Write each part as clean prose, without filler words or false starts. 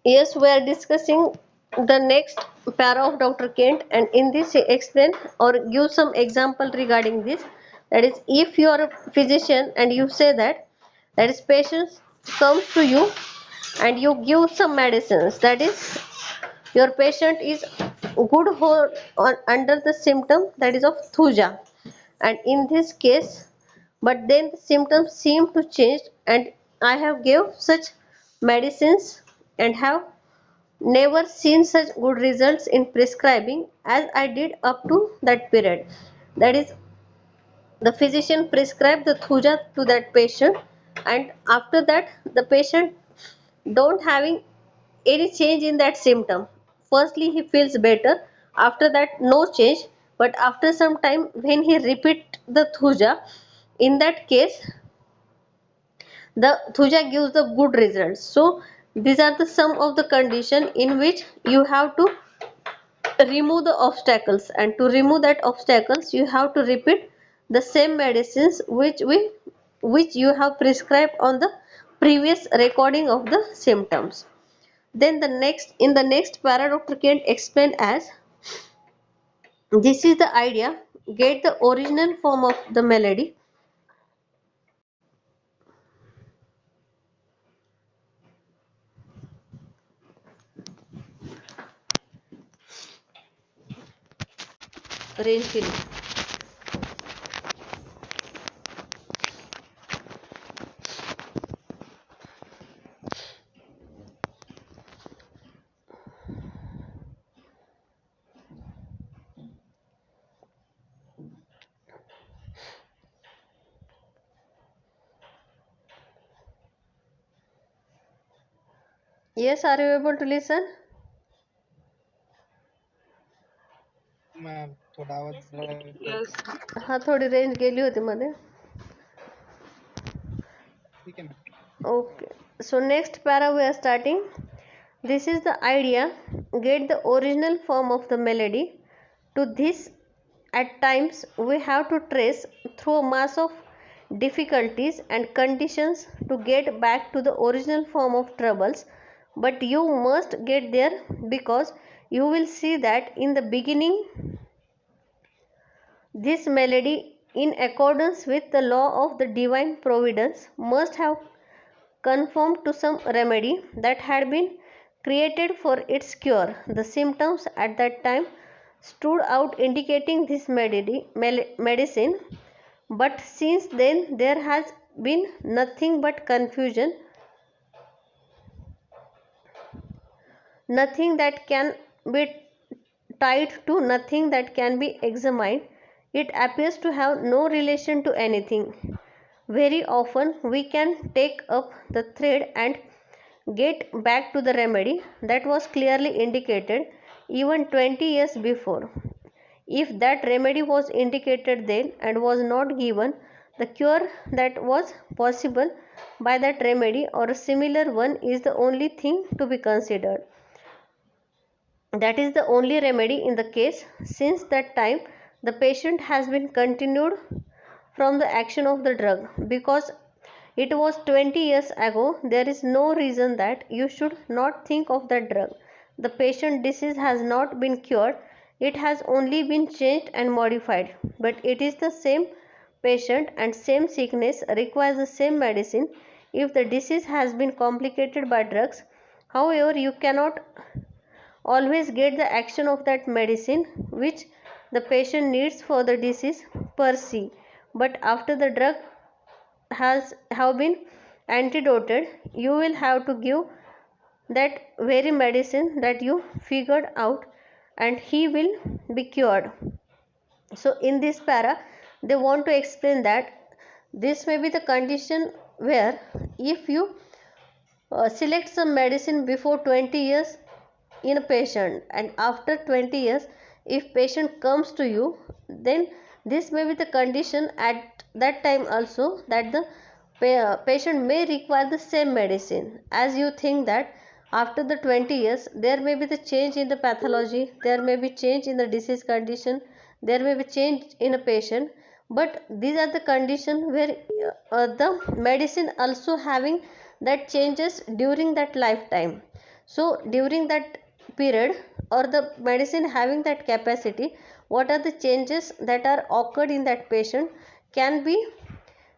Yes, we are discussing the next para of Dr. Kent, and in this he explain or give some example regarding this. That is, if you are a physician and you say that is patient comes to you and you give some medicines, that is your patient is good under the symptom that is of thuja, and in this case, but then the symptoms seem to change, and I have gave such medicines and have never seen such good results in prescribing as I did up to that period. That is, the physician prescribed the thuja to that patient, and after that the patient don't having any change in that symptom. Firstly he feels better, after that no change, but after some time when he repeat the thuja, in that case the thuja gives the good results. So these are the some of the condition in which you have to remove the obstacles, and to remove that obstacles you have to repeat the same medicines which you have prescribed on the previous recording of the symptoms. Then the next in the next para Dr. Kent explained as this is the idea, get the original form of the melody. Range के लिए. Yes, are you able to listen? Ma'am थोडा आवाज break हा थोडी range गेली होती मध्ये. ठीक आहे ma'am. Okay, so next para we are starting. This is the idea, get the original form of the melody. To this, at times we have to trace through a mass of difficulties and conditions to get back to the original form of troubles, but you must get there, because you will see that in the beginning this melody, in accordance with the law of the divine providence, must have conformed to some remedy that had been created for its cure. The symptoms at that time stood out indicating this medicine, but since then there has been nothing but confusion, nothing that can be tied to nothing that can be examined. It appears to have no relation to anything. Very often we can take up the thread and get back to the remedy that was clearly indicated even 20 years before. If that remedy was indicated then and was not given, the cure that was possible by that remedy or a similar one is the only thing to be considered. That is the only remedy in the case. Since that time, the patient has been continued from the action of the drug. Because it was 20 years ago, there is no reason that you should not think of that drug. The patient disease has not been cured, it has only been changed and modified. But it is the same patient and same sickness requires the same medicine if the disease has been complicated by drugs. However, you cannot always get the action of that medicine which the patient needs for the disease per se, but after the drug has have been antidoted, you will have to give that very medicine that you figured out, and he will be cured. So in this para they want to explain that this may be the condition where if you select some medicine before 20 years in a patient, and after 20 years if patient comes to you, then this may be the condition at that time also that the patient may require the same medicine, as you think that after the 20 years there may be the change in the pathology, there may be change in the disease condition, there may be change in a patient, but these are the condition where the medicine also having that changes during that lifetime. So during that period, or the medicine having that capacity, what are the changes that are occurred in that patient can be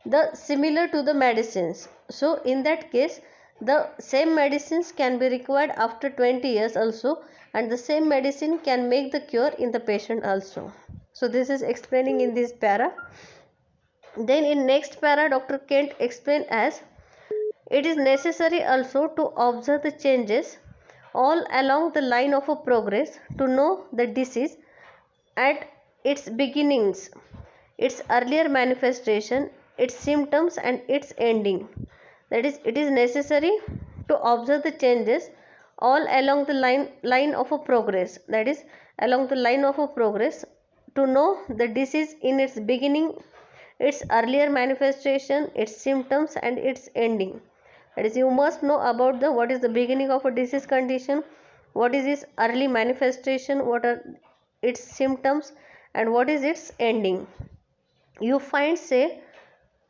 the similar to the medicines. So in that case, the same medicines can be required after 20 years also, and the same medicine can make the cure in the patient also. So this is explaining in this para. Then in next para, Dr. Kent explain as it is necessary also to observe the changes all along the line of a progress to know the disease at its beginnings, its earlier manifestation, its symptoms, and its ending. That is, it is necessary to observe the changes all along the line of a progress. That is, along the line of a progress to know the disease in its beginning, its earlier manifestation, its symptoms, and its ending. That is, you must know about the what is the beginning of a disease condition, what is its early manifestation, what are its symptoms, and what is its ending. You find, say,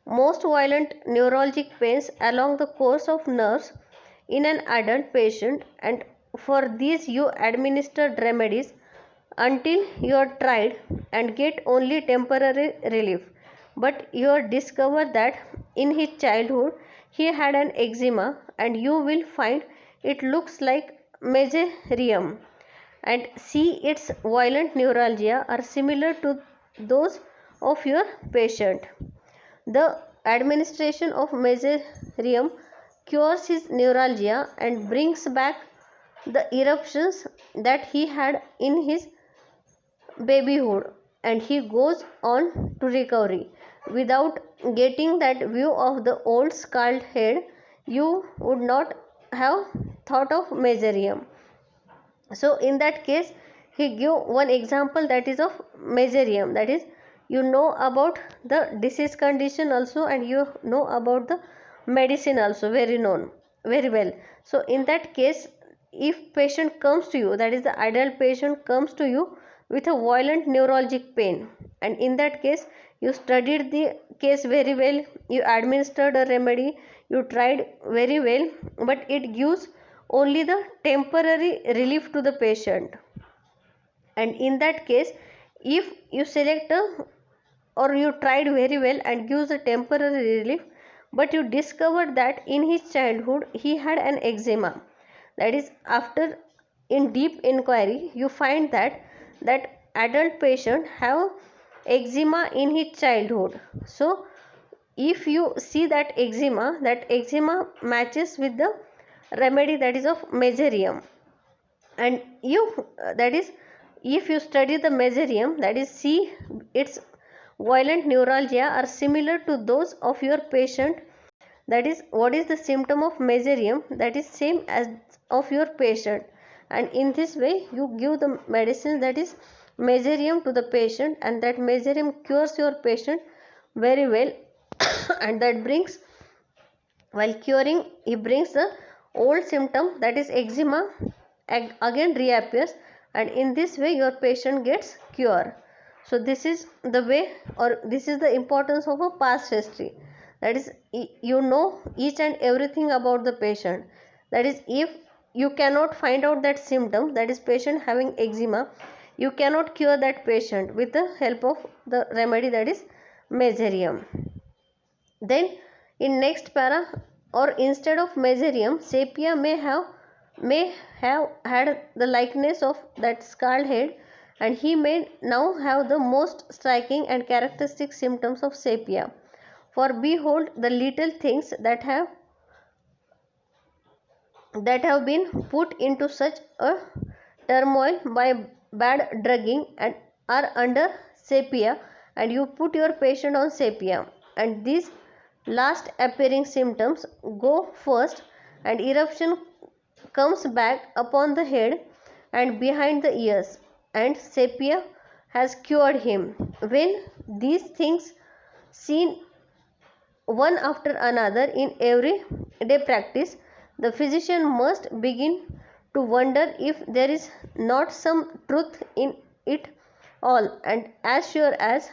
most violent neurologic pains along the course of nerves in an adult patient, and for these you administered remedies until you are tried and get only temporary relief. But you discover that in his childhood he had an eczema, and you will find it looks like meserium, and see its violent neuralgia are similar to those of your patient. The administration of meserium cures his neuralgia and brings back the eruptions that he had in his babyhood, and he goes on to recovery. Without getting that view of the old scald head, you would not have thought of meserium. So in that case, he give one example, that is of meserium. That is, you know about the disease condition also, and you know about the medicine also, very well. So in that case, if patient comes to you, that is the adult patient comes to you with a violent neurologic pain, and in that case you studied the case very well, you administered a remedy, you tried very well, but it gives only the temporary relief to the patient. And in that case, if you select a, or you tried very well and gives a temporary relief, but you discovered that in his childhood he had an eczema, that is, after in deep inquiry you find that that adult patient have eczema in his childhood. So if you see that eczema matches with the remedy, that is of meserium, and you that is, if you study the meserium, that is, see its violent neuralgia are similar to those of your patient, that is, what is the symptom of meserium, that is same as of your patient, and in this way you give the medicine, that is meserium, to the patient, and that meserium cures your patient very well. And that brings, while curing, he brings the old symptom, that is eczema, again reappears, and in this way your patient gets cure. So this is the way, or this is the importance of a past history. That is, you know each and everything about the patient. That is, if you cannot find out that symptom, that is patient having eczema, you cannot cure that patient with the help of the remedy, that is meserium. Then in next para, or instead of meserium, sepia may have had the likeness of that scald head, and he may now have the most striking and characteristic symptoms of sepia. For behold the little things that have been put into such a turmoil by bad drugging and are under sepia, and you put your patient on sepia, and these last appearing symptoms go first, and eruption comes back upon the head and behind the ears, and sepia has cured him. When these things seen one after another in everyday practice, the physician must begin to wonder if there is not some truth in it all, and as sure as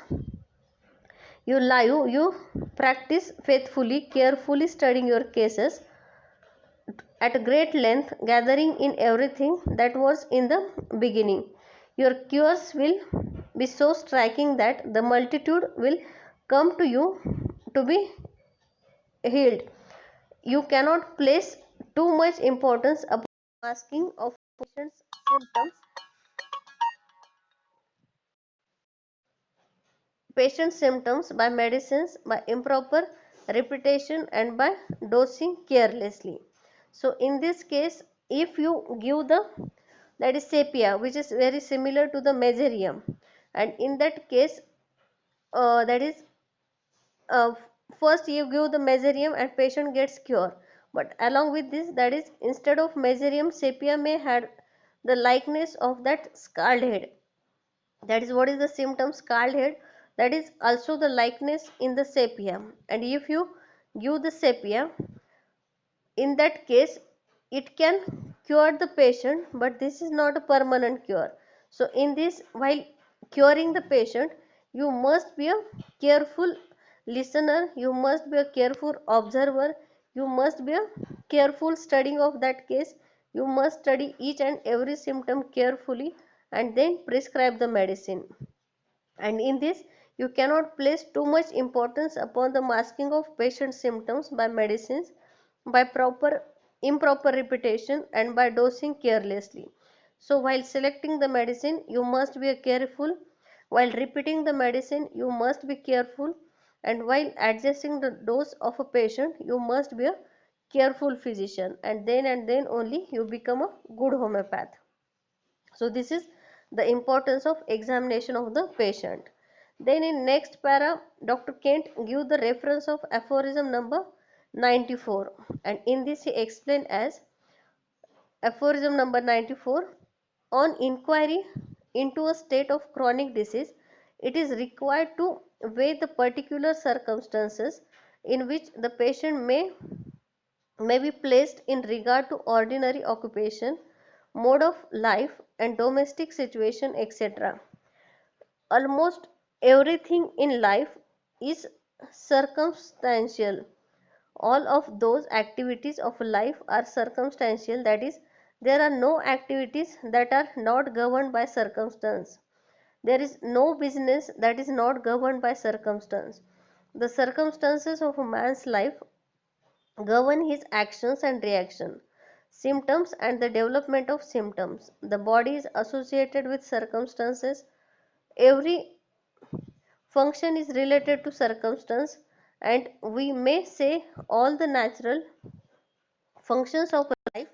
you live, you practice faithfully, carefully studying your cases, at great length, gathering in everything that was in the beginning. Your cures will be so striking that the multitude will come to you to be healed. You cannot place too much importance upon masking of patient's symptoms by medicines, by improper repetition, and by dosing carelessly. So in this case, if you give the, that is sepia, which is very similar to the measarium, and in that case, that is uh, first you give the measarium and patient gets cure, but along with this, that is, instead of measarium, sepia may had the likeness of that scald head. That is, what is the symptom? Scald head. That is also the likeness in the sepia, and if you give the sepia, in that case it can cure the patient, but this is not a permanent cure. So in this, while curing the patient, you must be a careful listener, you must be a careful observer, you must be a careful studying of that case, you must study each and every symptom carefully and then prescribe the medicine. And in this, you cannot place too much importance upon the masking of patient symptoms by medicines, by improper repetition, and by dosing carelessly. So while selecting the medicine, you must be careful. While repeating the medicine, you must be careful. And while adjusting the dose of a patient, you must be a careful physician. And then only you become a good homeopath. So this is the importance of examination of the patient. Then in next para, Dr. Kent give the reference of aphorism number 94, and in this he explained as aphorism number 94: on inquiry into a state of chronic disease, it is required to weigh the particular circumstances in which the patient may be placed in regard to ordinary occupation, mode of life, and domestic situation, etc. Almost everything in life is circumstantial. All of those activities of life are circumstantial, that is, there are no activities that are not governed by circumstance. There is no business that is not governed by circumstance. The circumstances of a man's life govern his actions and reaction. Symptoms and the development of symptoms. The body is associated with circumstances. Every function is related to circumstance, and we may say all the natural functions of life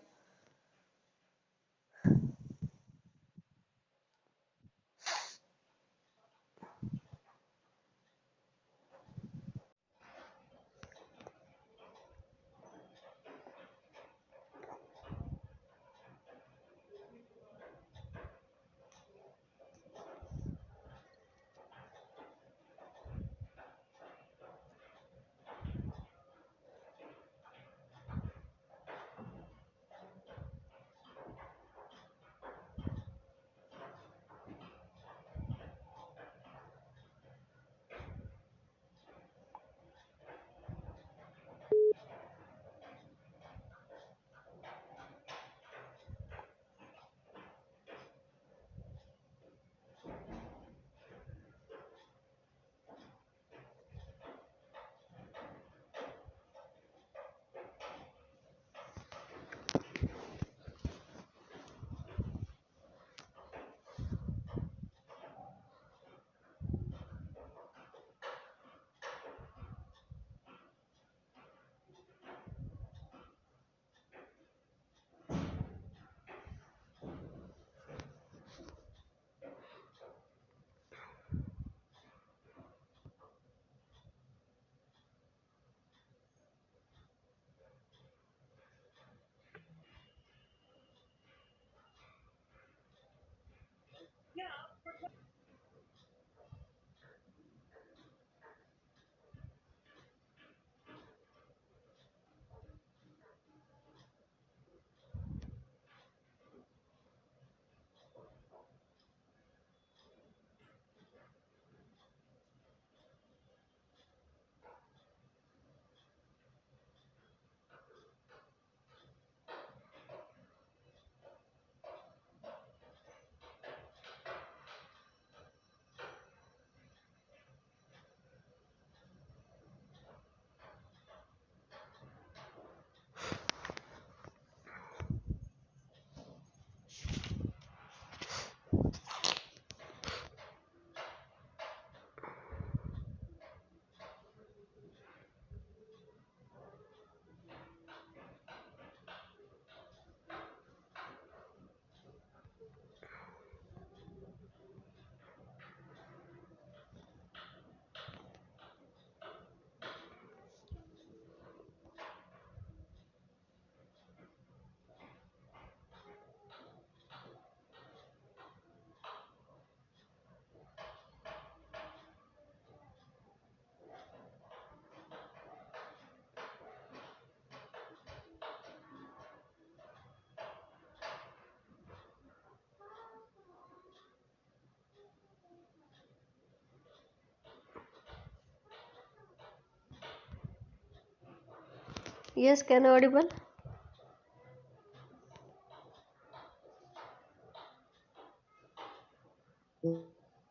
Yes, can I audible?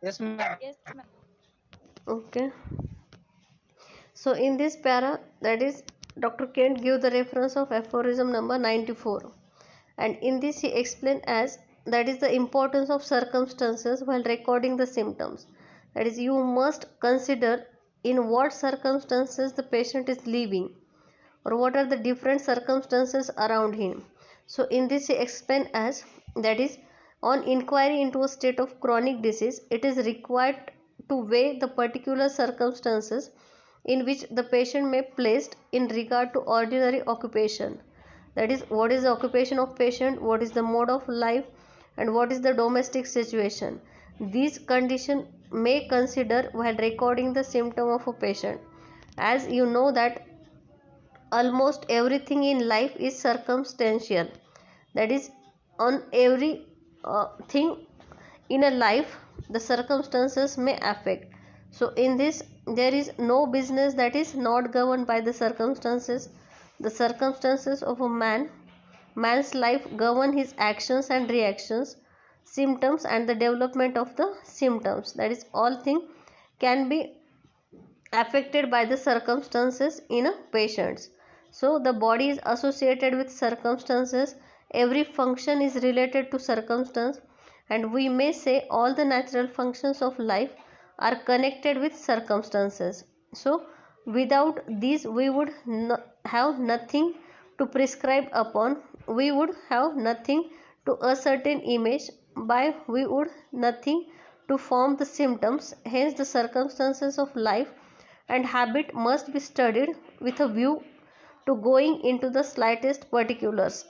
Yes, ma'am. Okay. So in this para, that is, Dr. Kent give the reference of aphorism number 94, and in this he explained as, that is the importance of circumstances while recording the symptoms. That is, you must consider in what circumstances the patient is living, or what are the different circumstances around him. So in this he explained as, that is, on inquiry into a state of chronic disease, it is required to weigh the particular circumstances in which the patient may be placed in regard to ordinary occupation. That is, what is the occupation of patient, what is the mode of life, and what is the domestic situation. These conditions may consider while recording the symptom of a patient. As you know that almost everything in life is circumstantial. That is, on every thing in a life, the circumstances may affect. So in this, there is no business that is not governed by the circumstances. The circumstances of a man's life govern his actions and reactions, symptoms, and the development of the symptoms. That is, all thing can be affected by the circumstances in a patient. So the body is associated with circumstances. Every function is related to circumstance, and we may say all the natural functions of life are connected with circumstances. So without these, we would have nothing to prescribe upon. We would have nothing to a certain image by. We would nothing to form the symptoms. Hence the circumstances of life and habit must be studied with a view to going into the slightest particulars.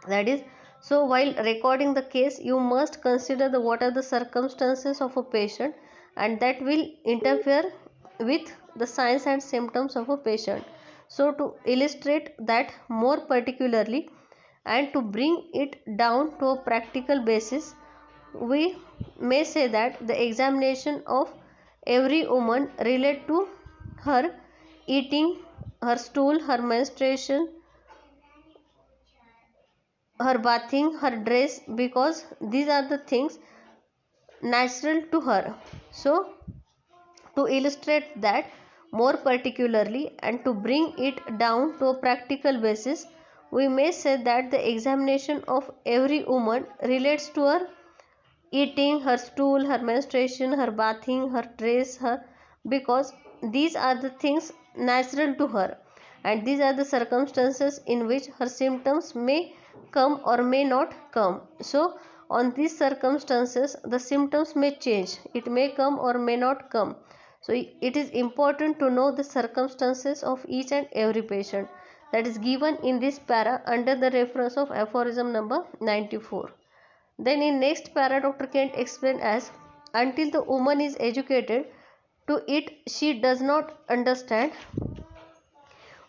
That is, so while recording the case, you must consider the what are the circumstances of a patient, and that will interfere with the signs and symptoms of a patient. So to illustrate that more particularly and to bring it down to a practical basis, we may say that the examination of every woman relate to her eating, her stool, her menstruation, her bathing, her dress, because these are the things natural to her. So to illustrate that more particularly and to bring it down to a practical basis, we may say that the examination of every woman relates to her eating, her stool, her menstruation, her bathing, her dress, her, because these are the things natural to her, and these are the circumstances in which her symptoms may come or may not come. So on these circumstances the symptoms may change, it may come or may not come. So it is important to know the circumstances of each and every patient, that is given in this para under the reference of aphorism number 94. Then in next para, Dr. Kent explained as, until the woman is educated to it, she does not understand.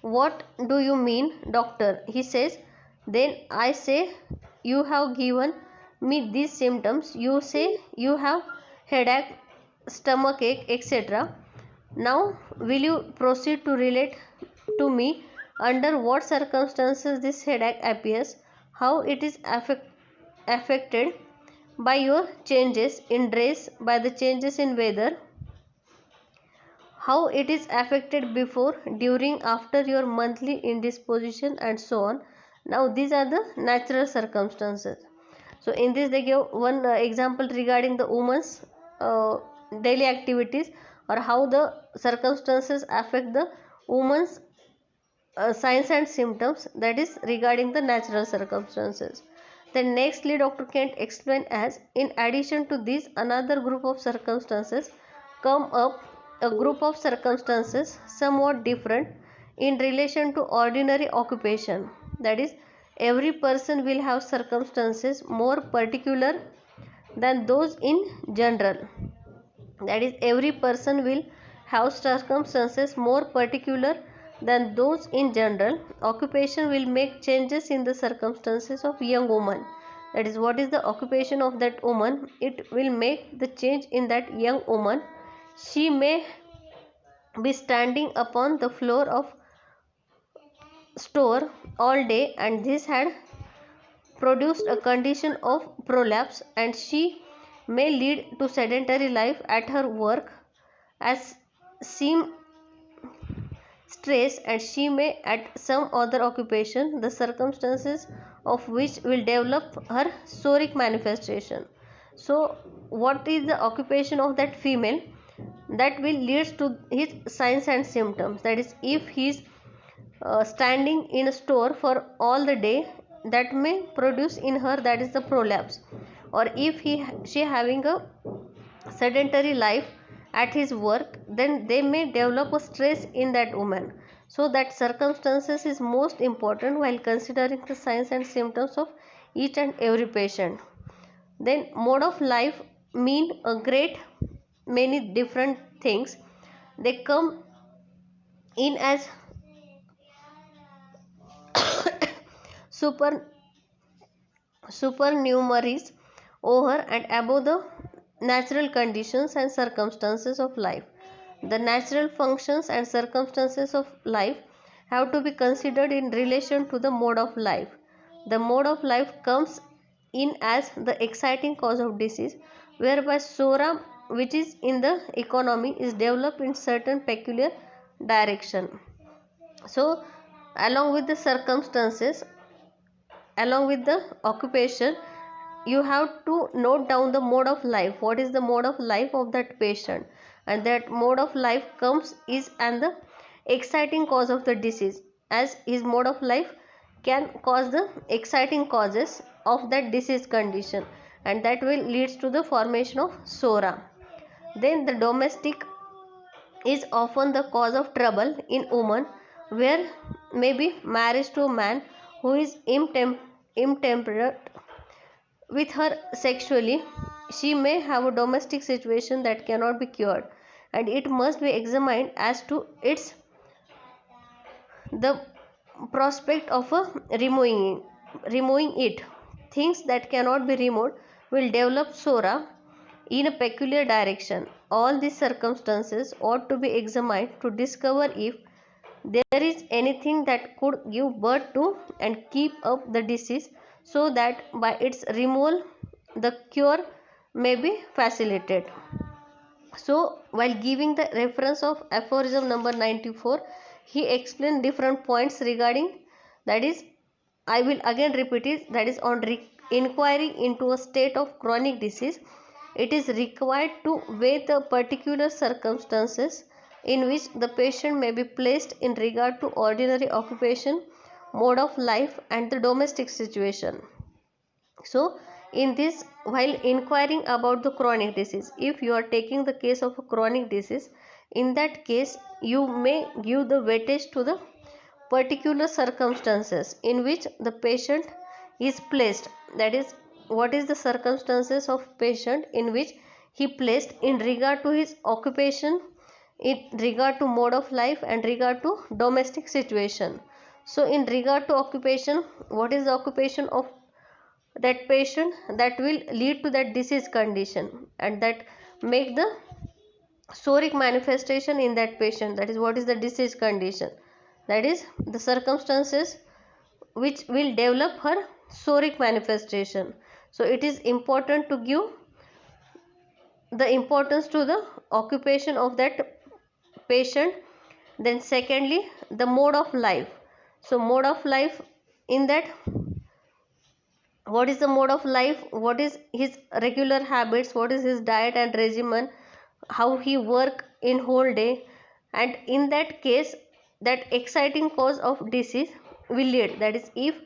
What do you mean, doctor? He says, then I say, you have given me these symptoms. You say you have headache, stomach ache, etc. Now, will you proceed to relate to me under what circumstances this headache appears, how it is affected by your changes in dress, by the changes in weather, how it is affected before, during, after your monthly indisposition, and so on. Now these are the natural circumstances. So in this they give one example regarding the woman's daily activities, or how the circumstances affect the woman's signs and symptoms, that is regarding the natural circumstances. Then nextly Dr. Kent explained as, in addition to this, another group of circumstances come up, a group of circumstances somewhat different in relation to ordinary occupation. That is, every person will have circumstances more particular than those in general. That is, every person will have circumstances more particular than those in general. Occupation will make changes in the circumstances of young woman. That is, what is the occupation of that woman, it will make the change in that young woman. She may be standing upon the floor of store all day, and this had produced a condition of prolapse, and she may lead to sedentary life at her work as seem stress, and she may at some other occupation, the circumstances of which will develop her psoric manifestation. So what is the occupation of that female that will leads to his signs and symptoms? That is, if he is standing in a store for all the day, that may produce in her, that is the prolapse. Or if she having a sedentary life at his work, then they may develop a stress in that woman. So that circumstances is most important while considering the signs and symptoms of each and every patient. Then mode of life mean a great many different things. They come in as super supernumeraries over and above the natural conditions and circumstances of life. The natural functions and circumstances of life have to be considered in relation to the mode of life. The mode of life comes in as the exciting cause of disease, whereby sora, which is in the economy, is developed in certain peculiar direction. So, along with the circumstances, along with the occupation, you have to note down the mode of life. What is the mode of life of that patient? And that mode of life comes is and the exciting cause of the disease, as his mode of life can cause the exciting causes of that disease condition, and that will leads to the formation of sora. Then the domestic is often the cause of trouble in women, where maybe marriage to a man who is intemperate with her sexually, she may have a domestic situation that cannot be cured, and it must be examined as to its the prospect of removing it. Things that cannot be removed will develop sora in a peculiar direction. All these circumstances ought to be examined to discover if there is anything that could give birth to and keep up the disease, so that by its removal the cure may be facilitated. So, while giving the reference of aphorism number 94, he explained different points regarding, that is, I will again repeat it, that is, on inquiry into a state of chronic disease, it is required to weigh the particular circumstances in which the patient may be placed in regard to ordinary occupation, mode of life, and the domestic situation. So, in this, while inquiring about the chronic disease, if you are taking the case of a chronic disease, in that case you may give the weightage to the particular circumstances in which the patient is placed. That is, what is the circumstances of patient in which he placed in regard to his occupation, in regard to mode of life, and regard to domestic situation. So in regard to occupation, what is the occupation of that patient that will lead to that disease condition and that make the psoric manifestation in that patient? That is, what is the disease condition? That is the circumstances which will develop her psoric manifestation. So it is important to give the importance to the occupation of that patient. Then secondly, the mode of life. So mode of life, in that, what is the mode of life, what is his regular habits, what is his diet and regimen, how he work in whole day, and in that case that exciting cause of disease will lead, that is, if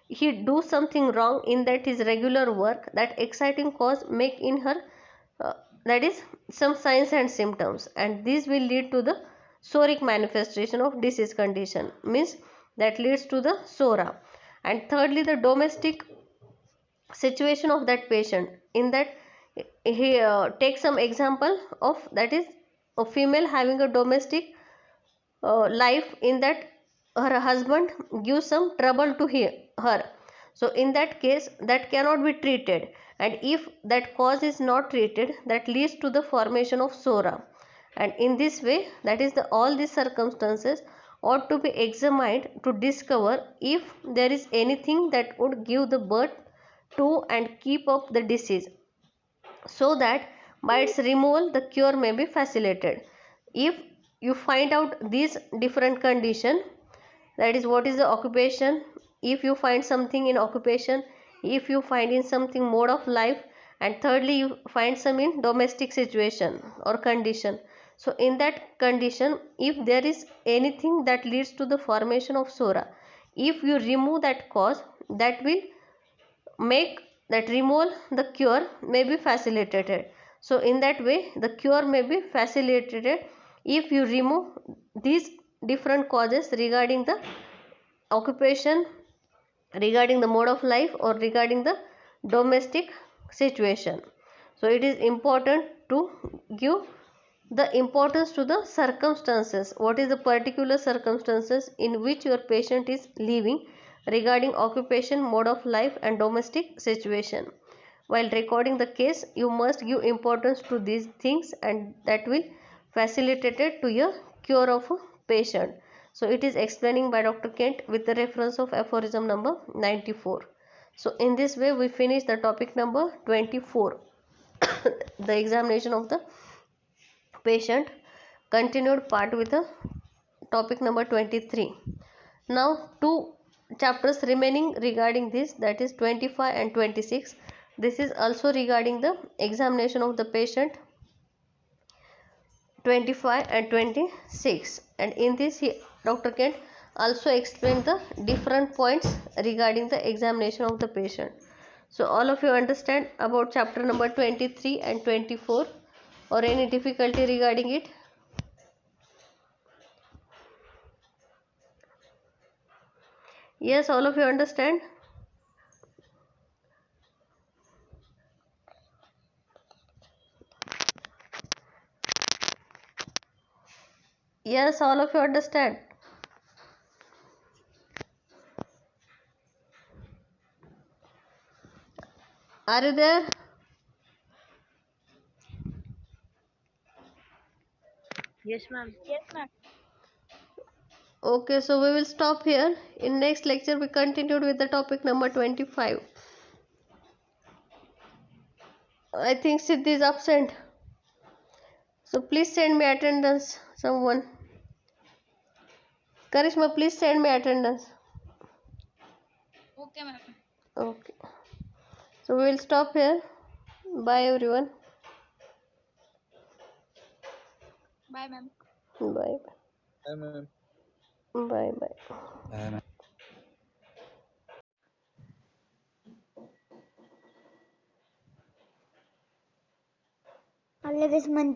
he do something wrong in that his regular work, that exciting cause make in her uh, that is some signs and symptoms, and these will lead to the psoric manifestation of disease condition, means that leads to the sora. And thirdly, the domestic situation of that patient, in that he takes some example of, that is, a female having a domestic life, in that her husband gives some trouble to her. So in that case, that cannot be treated, and if that cause is not treated, that leads to the formation of sora. And in this way, that is, the all these circumstances ought to be examined to discover if there is anything that would give the birth to and keep up the disease, so that by its removal the cure may be facilitated. If you find out these different condition, that is what is the occupation, if you find something in occupation, if you find in something mode of life, and thirdly you find some in domestic situation or condition, so in that condition if there is anything that leads to the formation of sora, if you remove that cause, that will make that removal the cure may be facilitated. So in that way the cure may be facilitated if you remove these different causes regarding the occupation, regarding the mode of life, or regarding the domestic situation. So it is important to give the importance to the circumstances, what is the particular circumstances in which your patient is living, regarding occupation, mode of life, and domestic situation. While recording the case you must give importance to these things, and that will facilitate it to your cure of a patient. So it is explaining by Dr. Kent with the reference of aphorism number 94. So in this way we finish the topic number 24 the examination of the patient. Continued part with the topic number 23. Now two chapters remaining regarding this, that is 25 and 26. This is also regarding the examination of the patient, 25 and 26, and in this Dr. Kent also explained the different points regarding the examination of the patient. So all of you understand about chapter number 23 and 24, or any difficulty regarding it? Yes, all of you understand? Yes, all of you understand? Are you there? Yes, ma'am. Yes, ma'am. Okay, so we will stop here. In next lecture we continued with the topic number 25. I think Siddhi is absent. So please send me attendance, someone. Karishma, please send me attendance. Okay, ma'am. Okay. So we will stop here. Bye everyone. Bye, ma'am. Bye. Bye, ma'am. Bye bye. Bye, ma'am. Already this month.